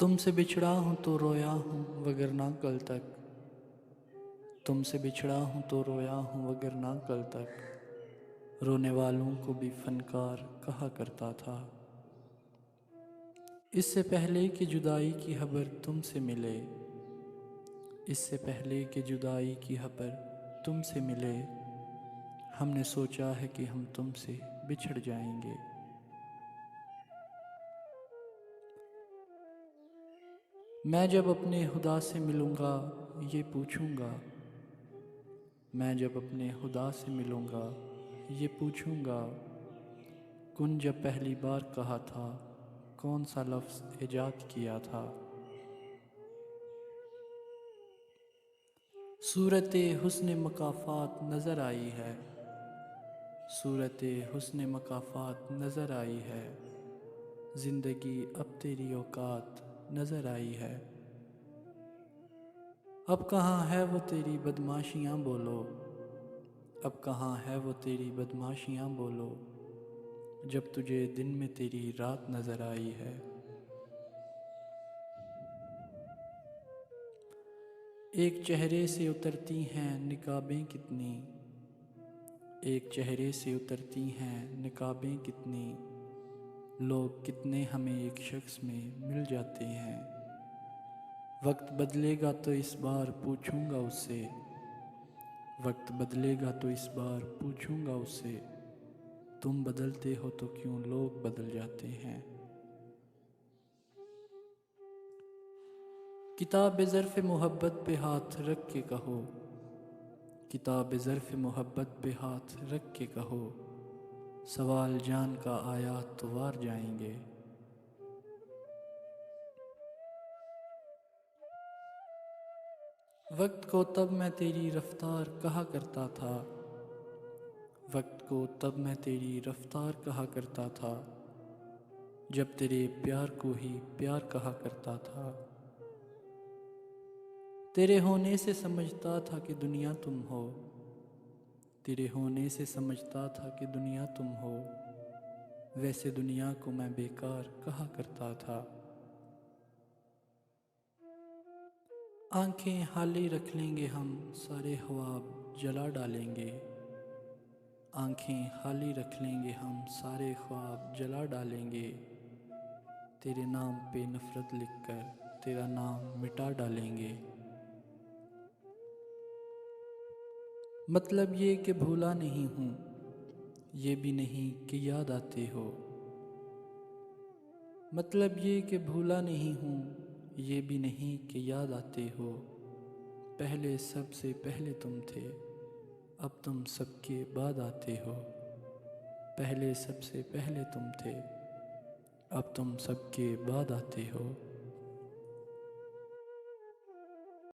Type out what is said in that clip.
तुमसे बिछड़ा हूँ तो रोया हूँ वगरना कल तक। तुमसे बिछड़ा हूँ तो रोया हूँ वगरना कल तक। रोने वालों को भी फनकार कहा करता था। इससे पहले कि जुदाई की खबर तुमसे मिले, इससे पहले कि जुदाई की खबर तुमसे मिले, हमने सोचा है कि हम तुमसे बिछड़ जाएंगे। मैं जब अपने खुदा से मिलूँगा ये पूछूँगा, मैं जब अपने खुदा से मिलूँगा ये पूछूँगा, कुन जब पहली बार कहा था, कौन सा लफ्ज़ ईजाद किया था। सूरत हुस्न मकाफ़ात नज़र आई है, सूरत हुस्न मकाफ़ात नज़र आई है, ज़िंदगी अब तेरी औकात नज़र आई है। अब कहाँ है वो तेरी बदमाशियाँ बोलो, अब कहाँ है वो तेरी बदमाशियाँ बोलो, जब तुझे दिन में तेरी रात नज़र आई है। एक चेहरे से उतरती हैं निकाबें कितनी, एक चेहरे से उतरती हैं निकाबें कितनी, लोग कितने हमें एक शख्स में मिल जाते हैं। वक्त बदलेगा तो इस बार पूछूंगा उससे, वक्त बदलेगा तो इस बार पूछूंगा उससे, तुम बदलते हो तो क्यों लोग बदल जाते हैं। किताब ज़र्फ़ मोहब्बत पे हाथ रख के कहो, किताब ज़र्फ़ मोहब्बत पे हाथ रख के कहो, सवाल जान का आया तो वार जाएंगे। वक्त को तब मैं तेरी रफ्तार कहा करता था, वक्त को तब मैं तेरी रफ्तार कहा करता था, जब तेरे प्यार को ही प्यार कहा करता था। तेरे होने से समझता था कि दुनिया तुम हो, तेरे होने से समझता था कि दुनिया तुम हो, वैसे दुनिया को मैं बेकार कहा करता था। आंखें हाली रख लेंगे हम सारे ख्वाब जला डालेंगे, आंखें खाली रख लेंगे हम सारे ख्वाब जला डालेंगे, तेरे नाम पे नफ़रत लिखकर तेरा नाम मिटा डालेंगे। मतलब ये कि भूला नहीं हूँ, ये भी नहीं कि याद आते हो, मतलब ये कि भूला नहीं हूँ, ये भी नहीं कि याद आते हो। पहले सबसे पहले तुम थे, अब तुम सबके बाद आते हो। पहले सबसे पहले तुम थे, अब तुम सबके बाद आते हो।